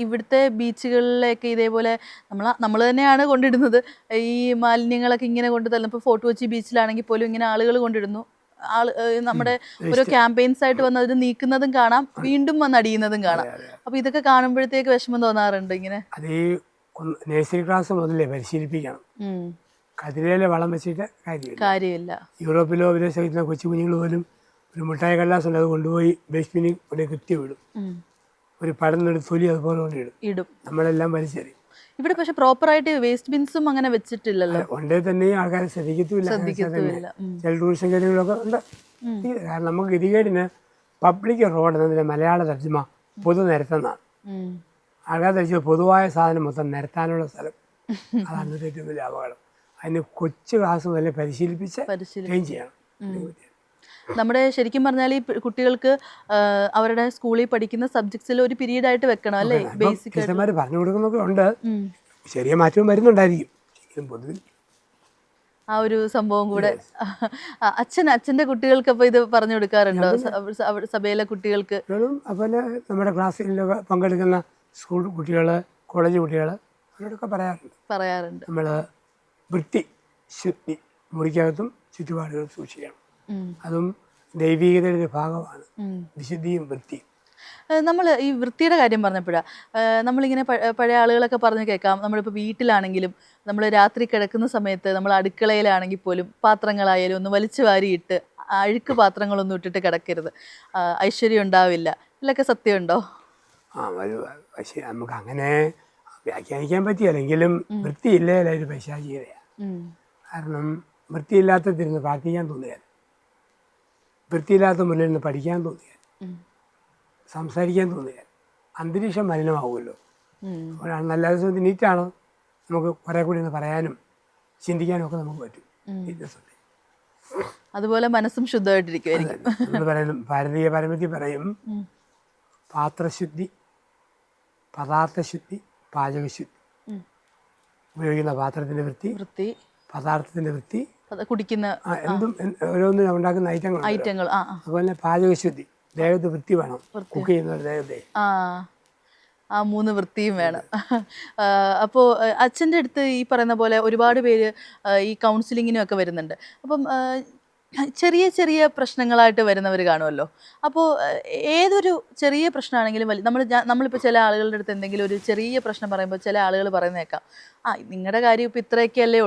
ഇവിടുത്തെ ബീച്ചുകളിലൊക്കെ ഇതേപോലെ നമ്മൾ തന്നെയാണ് കൊണ്ടിടുന്നത്. ഈ മാലിന്യങ്ങളൊക്കെ ഇങ്ങനെ കൊണ്ട് തള്ളുന്നു. ഇപ്പോൾ ഫോർട്ട് കൊച്ചി ബീച്ചിലാണെങ്കിൽ പോലും ഇങ്ങനെ ആളുകൾ കൊണ്ടിടുന്നു. നമ്മുടെ ഓരോ ക്യാമ്പയിൻസ് ആയിട്ട് വന്ന് അത് നീക്കുന്നതും കാണാം, വീണ്ടും വന്ന് അടിയുന്നതും കാണാം. അപ്പൊ ഇതൊക്കെ കാണുമ്പോഴത്തേക്ക് വിഷമം തോന്നാറുണ്ട്. ഇങ്ങനെ അത് ഈ നഴ്സറി ക്ലാസ് മുതലേ പരിശീലിപ്പിക്കണം. കതിരയിലെ വളം വെച്ചിട്ട് കാര്യമില്ല. യൂറോപ്പിലോ വിദേശ കൊച്ചു കുഞ്ഞുങ്ങൾ പോലും ഒരു മിഠായി കടലാസ് ഉണ്ട്, അത് കൊണ്ടുപോയി വേസ്റ്റ് കൊണ്ട് കുത്തി വിടും. ഒരു പടന്നെടുത്ത് തൊലി അതുപോലെ കൊണ്ട് ഇടും. നമ്മളെല്ലാം വലിച്ചെറിയും. ഇവിടെ പക്ഷെ പ്രോപ്പറായിട്ട് വേസ്റ്റ് ബിൻസും അങ്ങനെ വെച്ചിട്ടില്ലല്ലോ. ഉണ്ടേ തന്നെ ആൾക്കാർ ശ്രദ്ധിക്കത്തില്ല. ചില ടൂറിസം കേന്ദ്രങ്ങളൊക്കെ ഉണ്ട്. കാരണം നമുക്ക് ഗതികേടിന് പബ്ലിക് റോഡ് എന്നതിന്റെ മലയാള തർജ്ജിമ പൊതു നിരത്തുന്നതാണ്. ആൾക്കാർ ധരിച്ച പൊതുവായ സാധനം മൊത്തം നിരത്താനുള്ള സ്ഥലം. അതാണ് ഏറ്റവും വലിയ അപകടം. അതിന് കൊച്ചു ക്ലാസ് മുതലേ പരിശീലിപ്പിച്ച് ചെയ്യണം. നമ്മുടെ ശരിക്കും പറഞ്ഞാൽ ഈ കുട്ടികൾക്ക് അവരുടെ സ്കൂളിൽ പഠിക്കുന്ന സബ്ജക്ട്സിൽ ഒരു പീരീഡ് ആയിട്ട് വെക്കണം അല്ലേ? ബേസിക് ടീച്ചർമാർ പറഞ്ഞു കൊടുക്കുന്നൊക്കെ ഉണ്ട്. ചെറിയ മാറ്റവും വരുന്നുണ്ടായിരിക്കും പൊതുവിൽ. ആ ഒരു സംഭവം കൂടെ അച്ഛൻ്റെ കുട്ടികൾക്ക് അപ്പോൾ ഇത് പറഞ്ഞു കൊടുക്കാറുണ്ടോ സഭയിലെ കുട്ടികൾക്ക്? അതുപോലെ നമ്മുടെ ക്ലാസ്സിൽ പങ്കെടുക്കുന്ന സ്കൂൾ കുട്ടികൾ, കോളേജ് കുട്ടികൾ അവരോടൊക്കെ പറയാറുണ്ട്. നമ്മൾ വൃത്തി ശുദ്ധി മുറിക്കകത്തും ചുറ്റുപാടുകളും സൂക്ഷിക്കണം. അതും ദൈവീകതയുടെ ഭാഗമാണ്, വിശുദ്ധിയും വൃത്തിയും. നമ്മൾ ഈ വൃത്തിയുടെ കാര്യം പറഞ്ഞപ്പോഴാണ് നമ്മളിങ്ങനെ പഴയ ആളുകളൊക്കെ പറഞ്ഞു കേൾക്കാം. നമ്മളിപ്പോൾ വീട്ടിലാണെങ്കിലും നമ്മൾ രാത്രി കിടക്കുന്ന സമയത്ത് നമ്മൾ അടുക്കളയിലാണെങ്കിൽ പോലും പാത്രങ്ങളായാലും ഒന്ന് വലിച്ചു വാരിയിട്ട് അഴുക്ക് പാത്രങ്ങളൊന്നും ഇട്ടിട്ട് കിടക്കരുത്, ഐശ്വര്യം ഉണ്ടാവില്ല. ഇതിലൊക്കെ സത്യമുണ്ടോ? പക്ഷേ നമുക്ക് അങ്ങനെ വ്യാഖ്യാനിക്കാൻ പറ്റിയല്ലെങ്കിലും വൃത്തിയില്ലേ ഒരു പൈശാചികതയാണ്. കാരണം വൃത്തിയില്ലാത്തതിരുന്ന് പ്രാർത്ഥിക്കാൻ തോന്നിയാൽ, വൃത്തിയില്ലാത്ത മുന്നിൽ നിന്ന് പഠിക്കാൻ തോന്നിയാൽ, സംസാരിക്കാൻ തോന്നിയാൽ അന്തരീക്ഷം മലിനമാവുമല്ലോ. നല്ല ദിവസം നീറ്റാണ്, നമുക്ക് കുറെ കൂടി ഒന്ന് പറയാനും ചിന്തിക്കാനും ഒക്കെ നമുക്ക് പറ്റും. അതുപോലെ മനസ്സും ശുദ്ധമായിട്ടിരിക്കും. നമ്മൾ പറയും, ഭാരതീയ പരമത്തിൽ പറയും, പാത്രശുദ്ധി, പദാർത്ഥശുദ്ധി, പാചകശുദ്ധി. ഉപയോഗിക്കുന്ന പാത്രത്തിന്റെ വൃത്തി, പദാർത്ഥത്തിന്റെ വൃത്തി, കുടിക്കുന്ന എന്തും ഓരോന്നും ഉണ്ടാക്കുന്ന ഐറ്റങ്ങൾ. അതുപോലെ പാചകശുദ്ധി, ദേഹത്ത് വൃത്തി വേണം. കുക്ക് ചെയ്യുന്ന ദേഹത്തെ ആ 3 വൃത്തിയും വേണം. അപ്പോൾ അച്ഛൻ്റെ അടുത്ത് ഈ പറയുന്ന പോലെ ഒരുപാട് പേര് ഈ കൗൺസിലിങ്ങിനും ഒക്കെ വരുന്നുണ്ട്. അപ്പം ചെറിയ ചെറിയ പ്രശ്നങ്ങളായിട്ട് വരുന്നവർ കാണുമല്ലോ. അപ്പോൾ ഏതൊരു ചെറിയ പ്രശ്നമാണെങ്കിലും നമ്മളിപ്പോൾ ചില ആളുകളുടെ അടുത്ത് എന്തെങ്കിലും ഒരു ചെറിയ പ്രശ്നം പറയുമ്പോൾ ചില ആളുകൾ പറയുന്നേക്കാം, നിങ്ങളുടെ കാര്യം ഇപ്പോൾ ഇത്രയൊക്കെയല്ലേ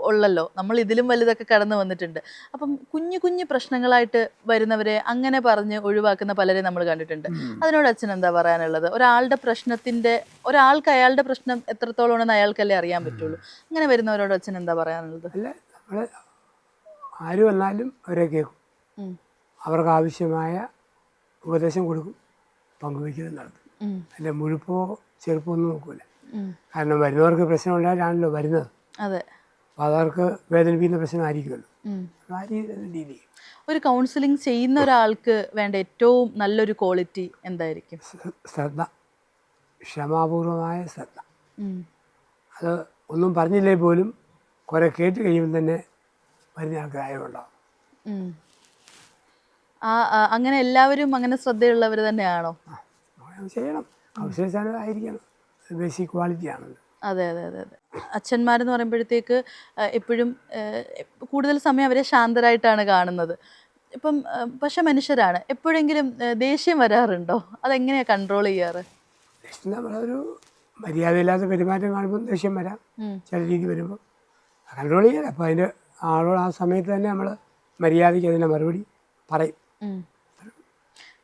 ഉള്ളല്ലോ, നമ്മൾ ഇതിലും വലുതൊക്കെ കടന്നു വന്നിട്ടുണ്ട്. അപ്പം കുഞ്ഞു കുഞ്ഞു പ്രശ്നങ്ങളായിട്ട് വരുന്നവരെ അങ്ങനെ പറഞ്ഞ് ഒഴിവാക്കുന്ന പലരെ നമ്മൾ കണ്ടിട്ടുണ്ട്. അതിനോട് അച്ഛൻ എന്താ പറയാനുള്ളത്? ഒരാൾക്ക് അയാളുടെ പ്രശ്നം എത്രത്തോളമാണെന്ന് അയാൾക്കല്ലേ അറിയാൻ പറ്റുള്ളൂ. അങ്ങനെ വരുന്നവരോട് അച്ഛൻ എന്താ പറയാനുള്ളത്? ആര് വന്നാലും അവരെ കേൾക്കും, അവർക്ക് ആവശ്യമായ ഉപദേശം കൊടുക്കും, പങ്കുവയ്ക്കലും നടത്തും. അതിൻ്റെ മുഴുപ്പോ ചെറുപ്പോ ഒന്നും നോക്കൂല. കാരണം വരുന്നവർക്ക് പ്രശ്നം ഉണ്ടായിട്ടാണല്ലോ വരുന്നത്. അപ്പോൾ അതവർക്ക് വേദനിപ്പിക്കുന്ന പ്രശ്നമായിരിക്കുമല്ലോ. ആ രീതി ഒരു കൗൺസിലിംഗ് ചെയ്യുന്ന ഒരാൾക്ക് വേണ്ട ഏറ്റവും നല്ലൊരു ക്വാളിറ്റി എന്തായിരിക്കും? ശ്രദ്ധ, ക്ഷമാപൂർവമായ ശ്രദ്ധ. അത് ഒന്നും പറഞ്ഞില്ലേ പോലും കുറെ കേട്ട് കഴിയുമ്പോൾ തന്നെ വരുന്ന ആൾക്കാരുണ്ടാവും. അങ്ങനെ എല്ലാവരും അങ്ങനെ ശ്രദ്ധയുള്ളവർ തന്നെയാണോ? ചെയ്യണം, ആയിരിക്കണം, ബേസിക് ക്വാളിറ്റി ആണല്ലോ. അതെ. അച്ഛന്മാരെന്ന് പറയുമ്പോഴത്തേക്ക് എപ്പോഴും കൂടുതൽ സമയം അവരെ ശാന്തരായിട്ടാണ് കാണുന്നത്. ഇപ്പം പക്ഷെ മനുഷ്യരാണ്. എപ്പോഴെങ്കിലും ദേഷ്യം വരാറുണ്ടോ? അതെങ്ങനെയാണ് കൺട്രോൾ ചെയ്യാറ്? നമ്മളൊരു മര്യാദയില്ലാത്ത പെരുമാറ്റം കാണുമ്പോൾ ദേഷ്യം വരാം, ചില രീതി വരുമ്പോൾ കൺട്രോൾ ചെയ്യാം. അപ്പോൾ അതിൻ്റെ ആളോട് ആ സമയത്ത് തന്നെ നമ്മൾ മര്യാദയ്ക്ക് അതിൻ്റെ മറുപടി പറയും.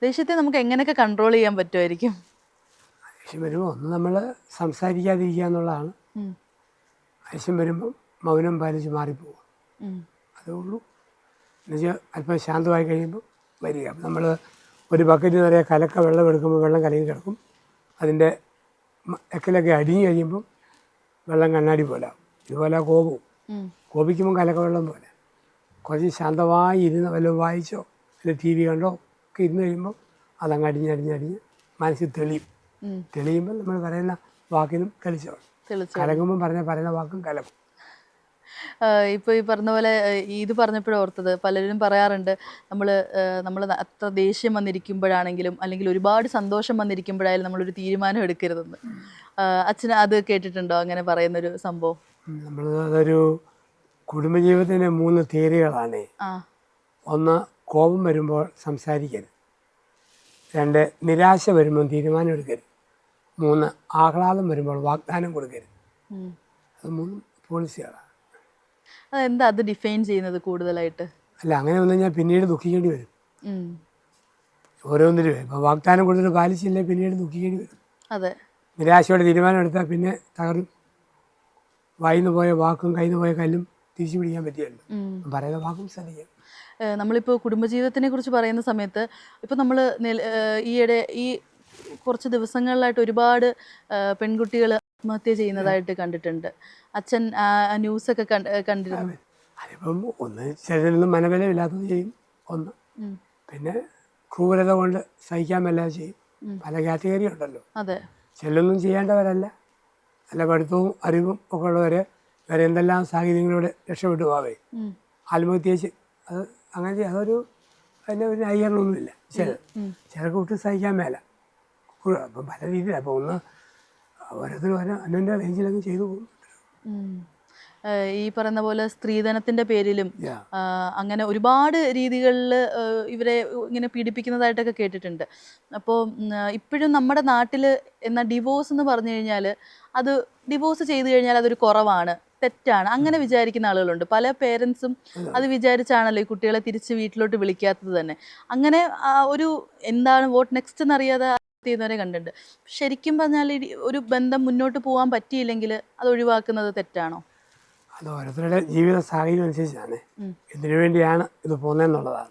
ദേഷ്യത്തെ നമുക്ക് എങ്ങനെയൊക്കെ കൺട്രോൾ ചെയ്യാൻ പറ്റുമായിരിക്കും? ദേഷ്യം വരുമ്പോൾ ഒന്ന് നമ്മൾ സംസാരിക്കാതിരിക്കുക എന്നുള്ളതാണ്. ദേഷ്യം വരുമ്പം മൗനം പാലിച്ച് മാറിപ്പോവുക, അതേ ഉള്ളൂ. എന്നുവെച്ചാൽ അല്പം ശാന്തമായി കഴിയുമ്പോൾ വരിക. അപ്പം നമ്മൾ ഒരു ബക്കറ്റ് നിറയെ കലക്ക വെള്ളം എടുക്കുമ്പോൾ വെള്ളം കലങ്ങി കിടക്കും. അതിൻ്റെ എക്കലൊക്കെ അടിഞ്ഞു കഴിയുമ്പം വെള്ളം കണ്ണാടി പോലാവും. ഇതുപോലെ കോപിക്കുമ്പം കലക്ക വെള്ളം പോലെ. കുറച്ച് ശാന്തമായി ഇരുന്ന് വല്ലതും വായിച്ചോ അല്ലെങ്കിൽ TV കണ്ടോ ഒക്കെ ഇരുന്ന് കഴിയുമ്പോൾ അതങ്ങ് അടിഞ്ഞടിഞ്ഞടിഞ്ഞ് മനസ്സിൽ തെളിയുമ്പോൾ നമ്മൾ പറയുന്ന വാക്കിനും തെളിച്ചോ. കലങ്ങുമ്പം പറയുന്ന വാക്കും കലക്കും. ഇപ്പോൾ ഈ പറഞ്ഞ പോലെ ഇത് പറഞ്ഞപ്പോഴും ഓർത്തത് പലരും പറയാറുണ്ട് നമ്മൾ അത്ര ദേഷ്യം വന്നിരിക്കുമ്പോഴാണെങ്കിലും അല്ലെങ്കിൽ ഒരുപാട് സന്തോഷം വന്നിരിക്കുമ്പോഴായാലും നമ്മളൊരു തീരുമാനം എടുക്കരുതെന്ന്. അച്ഛന് അത് കേട്ടിട്ടുണ്ടോ അങ്ങനെ പറയുന്നൊരു സംഭവം? നമ്മൾ അതൊരു കുടുംബജീവിതത്തിൻ്റെ 3 തിയറികളാണ്. ആ ഒന്ന്, കോപം വരുമ്പോൾ സംസാരിക്കരുത്. 2, നിരാശ വരുമ്പോൾ തീരുമാനം എടുക്കരുത്. 3, ആഹ്ലാദം വരുമ്പോൾ വാഗ്ദാനം കൊടുക്കരുത്. ഉം. അത് 3 പോളിസികളാണ്. അതെന്താ അത് ഡിഫൈൻ ചെയ്യുന്നത് കൂടുതലായിട്ട്? അല്ല, അങ്ങനെ വന്നു കഴിഞ്ഞാൽ പിന്നീട് ദുഃഖിക്കേണ്ടി വരും. ഉം. ഓരോന്നിനും ഇപ്പോൾ വാഗ്ദാനം കൊടുത്തിട്ട് പാലിച്ചില്ലേ പിന്നീട് ദുഃഖിക്കേണ്ടി വരും. അതെ. നിരാശയോടെ തീരുമാനം എടുത്താൽ പിന്നെ തകരും. വായിന്ന് പോയ വാക്കും കയ്യിൽ നിന്ന് പോയ കല്ലും തിരിച്ചു പിടിക്കാൻ പറ്റിയല്ലോ. പറയുന്ന വാക്കും ശ്രദ്ധിക്കാം. നമ്മളിപ്പോൾ കുടുംബജീവിതത്തിനെ കുറിച്ച് പറയുന്ന സമയത്ത് ഇപ്പോൾ നമ്മൾ ഈയിടെ ഈ കുറച്ച് ദിവസങ്ങളിലായിട്ട് ഒരുപാട് പെൺകുട്ടികൾ ആത്മഹത്യ ചെയ്യുന്നതായിട്ട് കണ്ടിട്ടുണ്ട്. അച്ഛൻ ന്യൂസൊക്കെ കണ്ടിരുന്നു. അതിപ്പം ഒന്ന് ചിലരൊന്നും മനബലമില്ലാത്തത് ചെയ്യും, ഒന്ന്. പിന്നെ ക്രൂരത കൊണ്ട് സഹിക്കാൻ മേലാതെ ചെയ്യും. പല കാറ്റഗറി ഉണ്ടല്ലോ. അതെ. ചിലൊന്നും ചെയ്യേണ്ടവരല്ല, നല്ല പഠിത്തവും അറിവും ഒക്കെ ഉള്ളവരെ വേറെ എന്തെല്ലാം സാഹചര്യങ്ങളോടെ രക്ഷപ്പെട്ടു പോവേ ആത്മഹത്യ അത് അങ്ങനെ അതൊരു അതിൻ്റെ ഒരു ന്യായീകരണമൊന്നുമില്ല. ചിലർക്ക് ഒട്ടും സഹിക്കാൻ മേല. അപ്പം പല രീതിയിലാണ്. അപ്പോൾ ഒന്ന് ഓരോരുത്തരും ഓരോ അന്നൻ്റെ റേഞ്ചിലങ്ങ് ചെയ്തു പോകും. ഈ പറയുന്ന പോലെ സ്ത്രീധനത്തിൻ്റെ പേരിലും അങ്ങനെ ഒരുപാട് രീതികളിൽ ഇവരെ ഇങ്ങനെ പീഡിപ്പിക്കുന്നതായിട്ടൊക്കെ കേട്ടിട്ടുണ്ട്. അപ്പോൾ ഇപ്പോഴും നമ്മുടെ നാട്ടിൽ എന്നാൽ ഡിവോഴ്സ് എന്ന് പറഞ്ഞു കഴിഞ്ഞാൽ അത് ഡിവോഴ്സ് ചെയ്തു കഴിഞ്ഞാൽ അതൊരു കുറവാണ്, തെറ്റാണ്, അങ്ങനെ വിചാരിക്കുന്ന ആളുകളുണ്ട്. പല പേരൻസും അത് വിചാരിച്ചാണല്ലോ ഈ കുട്ടികളെ തിരിച്ച് വീട്ടിലോട്ട് വിളിക്കാത്തത് തന്നെ. അങ്ങനെ ഒരു എന്താണ് വോട്ട് നെക്സ്റ്റ് എന്നറിയാതെ ചെയ്യുന്നവരെ കണ്ടിട്ടുണ്ട്. ശരിക്കും പറഞ്ഞാൽ ഒരു ബന്ധം മുന്നോട്ട് പോകാൻ പറ്റിയില്ലെങ്കിൽ അത് ഒഴിവാക്കുന്നത് തെറ്റാണോ? അത് ഓരോരുത്തരുടെ ജീവിത സാഹചര്യം അനുസരിച്ചാണ് എന്തിനു വേണ്ടിയാണ് ഇത് പോകുന്നതെന്നുള്ളതാണ്.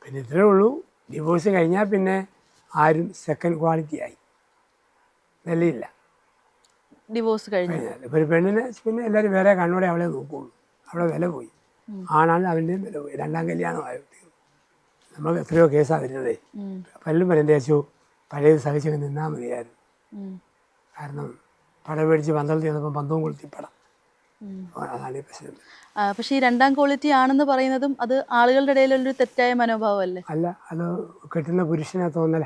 പിന്നെ ഇത്രയേ ഉള്ളൂ, ഡിവോഴ്സ് കഴിഞ്ഞാൽ പിന്നെ ആരും സെക്കൻഡ് ക്വാളിറ്റി ആയി, വിലയില്ല. ഡിവോഴ്സ് കഴിഞ്ഞാൽ ഇപ്പോൾ ഒരു പെണ്ണിനെ പിന്നെ എല്ലാവരും വേറെ കണ്ണോടെ അവളെ നോക്കുകയുള്ളൂ. അവിടെ വില പോയി. ആണാണ് അവൻ്റെയും വില പോയി. 2ാം കല്യാണമായോ. നമുക്ക് എത്രയോ കേസാണ് വരുന്നത്. പലരും പറയേണ്ട വെച്ചു പഴയത് സഹിച്ചൊക്കെ നിന്നാൽ മതിയായിരുന്നു. കാരണം പടം മേടിച്ച് പന്തളത്തിൽ ചെന്നപ്പോൾ പന്തവും കൊളുത്തി പടം. അതാണ് ഈ പ്രശ്നം. പക്ഷേ ഈ 2ാം ക്വാളിറ്റി ആണെന്ന് പറയുന്നതും അത് ആളുകളുടെ ഇടയിലൊരു തെറ്റായ മനോഭാവമല്ലേ? അല്ല, അത് കെട്ടുന്ന പുരുഷനെ തോന്നല,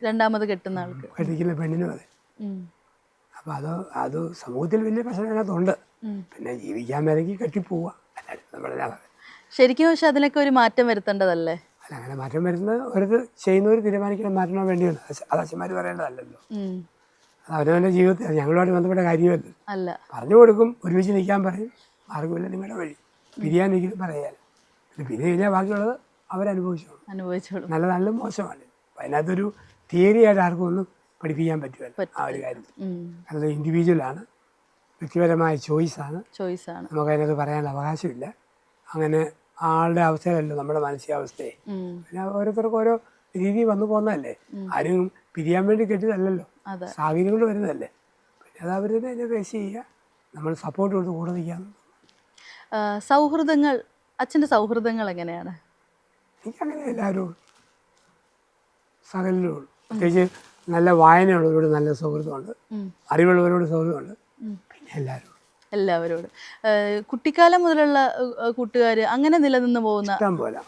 രണ്ടാമത് കെട്ടുന്ന ആൾക്ക്, കെട്ടിക്കുന്ന പെണ്ണിനും അതെ. അപ്പോൾ അത് സമൂഹത്തിൽ വലിയ പ്രശ്നം അതിനകത്തുണ്ട്. പിന്നെ ജീവിക്കാൻ വരയ്ക്ക് കെട്ടിപ്പോവുക നമ്മളെല്ലാം. ശരിക്കും പക്ഷെ അതിനൊക്കെ ഒരു മാറ്റം വരുത്തേണ്ടതല്ലേ? അല്ല, അങ്ങനെ മാറ്റം വരുന്നത് ഒരു ചെയ്യുന്നവർ തീരുമാനിക്കണം മാറ്റണോ വേണ്ടിയാണ്. അത് അച്ഛന്മാർ പറയേണ്ടതല്ലല്ലോ. അത് അവരവൻ്റെ ജീവിതത്തിൽ ഞങ്ങളുമായിട്ട് ബന്ധപ്പെട്ട കാര്യമല്ല. അല്ല, പറഞ്ഞു കൊടുക്കും, ഒരുമിച്ച് നിൽക്കാൻ പറയും, മാർഗമില്ല നിങ്ങളുടെ വഴി, പിരിയാൻ ഒരിക്കലും പറയാൻ. പിന്നെ പിരി കഴിഞ്ഞാൽ ബാക്കിയുള്ളത് അവരനുഭവിച്ചോളും. നല്ലതാണെങ്കിലും മോശമാണ്. അപ്പം അതിനകത്തൊരു തിയറിയായിട്ട് ആർക്കും ഒന്നും പഠിപ്പിക്കാൻ പറ്റുമല്ലോ ആ ഒരു കാര്യത്തിൽ. അത് ഇൻഡിവിജ്വലാണ്, വ്യക്തിപരമായ ചോയ്സാണ്. നമുക്കതിനകത്ത് പറയാനുള്ള അവകാശമില്ല. അങ്ങനെ ആളുടെ അവസ്ഥയിലല്ലോ നമ്മുടെ മാനസികാവസ്ഥയെ. പിന്നെ ഓരോരുത്തർക്കും ഓരോ രീതി വന്നു പോകുന്നതല്ലേ. ആരും പിരിയാൻ വേണ്ടി കെട്ടിയതല്ലല്ലോ, സാഹചര്യങ്ങൾ വരുന്നതല്ലേ. പിന്നെ അത് അവർ തന്നെ ഫേസ് ചെയ്യുക, നമ്മൾ സപ്പോർട്ട് കൊടുത്ത് കൂടെ നിൽക്കാന്ന്. സൗഹൃദങ്ങൾ, അച്ഛൻ്റെ സൗഹൃദങ്ങൾ എങ്ങനെയാണ്? എനിക്കങ്ങനെ എല്ലാവരും സകലരോടും, പ്രത്യേകിച്ച് നല്ല വായനയുള്ളവരോട് നല്ല സൗഹൃദമുണ്ട്, അറിവുള്ളവരോട് സൗഹൃദമുണ്ട്, പിന്നെ എല്ലാവരോടും. കുട്ടിക്കാലം മുതലുള്ള കൂട്ടുകാർ അങ്ങനെ നിലനിന്ന് പോകുന്ന ഇഷ്ടം പോലെ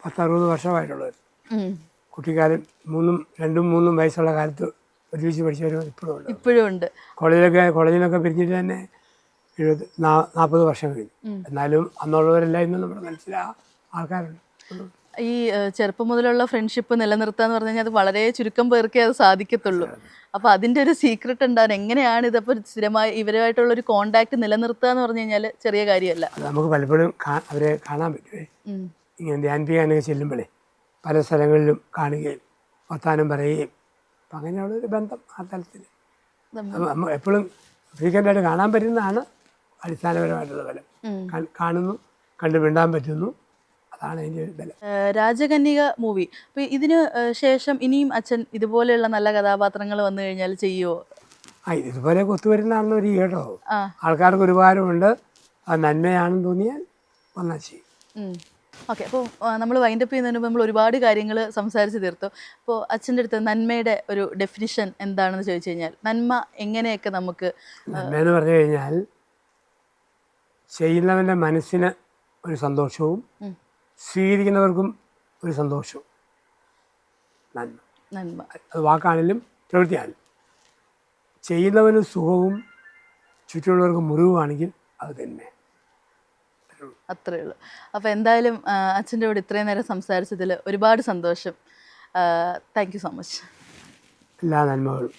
10-60 വർഷമായിട്ടുള്ളവർ കുട്ടിക്കാലം 2-3 വയസ്സുള്ള കാലത്ത് ഒരുമിച്ച് പഠിച്ചവരും ഇപ്പോഴും ഉണ്ട്. കോളേജിലൊക്കെ പിരിഞ്ഞിട്ട് തന്നെ 40 വർഷം കഴിഞ്ഞു. എന്നാലും അന്നുള്ളവരെല്ലാം ഇന്നും നമ്മുടെ മനസ്സിൽ ആൾക്കാരുണ്ട്. ഈ ചെറുപ്പം മുതലുള്ള ഫ്രണ്ട്ഷിപ്പ് നിലനിർത്തുക എന്ന് പറഞ്ഞു കഴിഞ്ഞാൽ അത് വളരെ ചുരുക്കം പേർക്കേ അത് സാധിക്കത്തുള്ളൂ. അപ്പോൾ അതിൻ്റെ ഒരു സീക്രട്ട് ഉണ്ടാകും. എങ്ങനെയാണ് ഇതപ്പോൾ സ്ഥിരമായി ഇവരുമായിട്ടുള്ള ഒരു കോണ്ടാക്ട് നിലനിർത്തുക എന്ന് പറഞ്ഞു കഴിഞ്ഞാൽ ചെറിയ കാര്യമല്ല. അത് നമുക്ക് പലപ്പോഴും അവരെ കാണാൻ പറ്റുമേ. ഇങ്ങനെ ധ്യാനിപ്പിക്കാനൊക്കെ ചെല്ലുമ്പോഴേ പല സ്ഥലങ്ങളിലും കാണുകയും വർത്താനം പറയുകയും, അപ്പം അങ്ങനെയുള്ളൊരു ബന്ധം ആ തലത്തിൽ നമ്മൾ എപ്പോഴും ഫ്രീക്വൻ്റായിട്ട് കാണാൻ പറ്റുന്നതാണ് അടിസ്ഥാനപരമായിട്ടുള്ള ബലം. കാണുന്നു, കണ്ടു മിണ്ടാൻ പറ്റുന്നു, അതാണ് അതിൻ്റെ ഒരു ബലം. രാജകന്യക മൂവി, അപ്പോൾ ഇതിന് ശേഷം ഇനിയും അച്ഛൻ ഇതുപോലെയുള്ള നല്ല കഥാപാത്രങ്ങൾ വന്നു കഴിഞ്ഞാൽ ചെയ്യുമോ? ഇതുപോലെ ഒത്തുവരുന്നതാണെന്ന് കേട്ടോ. ആൾക്കാർക്ക് ഒരു ഉപകാരമുണ്ട്, അത് നന്മയാണെന്ന് തോന്നിയാൽ വന്നാൽ ചെയ്യും. ഓക്കെ, അപ്പോൾ നമ്മൾ വൈൻഡപ്പ് ചെയ്യുന്നതിന് മുമ്പ് നമ്മൾ ഒരുപാട് കാര്യങ്ങൾ സംസാരിച്ച് തീർത്തു. അപ്പോൾ അച്ഛൻ്റെ അടുത്ത് നന്മയുടെ ഒരു ഡെഫിനിഷൻ എന്താണെന്ന് ചോദിച്ചു കഴിഞ്ഞാൽ, നന്മ എങ്ങനെയൊക്കെ നമുക്ക്? നന്മ എന്ന് പറഞ്ഞു കഴിഞ്ഞാൽ ചെയ്യുന്നവൻ്റെ മനസ്സിന് ഒരു സന്തോഷവും സ്വീകരിക്കുന്നവർക്കും ഒരു സന്തോഷവും. നന്മ നന്മ. അത് വാക്കാണെങ്കിലും പ്രവൃത്തിയാണെങ്കിലും ചെയ്യുന്നവന് സുഖവും ചുറ്റുമുള്ളവർക്ക് മുറിവുമാണെങ്കിൽ അത് തന്നെ. അത്രേ ഉള്ളൂ. അപ്പോൾ എന്തായാലും അച്ഛൻ്റെ കൂടെ ഇത്രയും നേരം സംസാരിച്ചതിൽ ഒരുപാട് സന്തോഷം. Thank you so much. എല്ലാ നന്മകളും.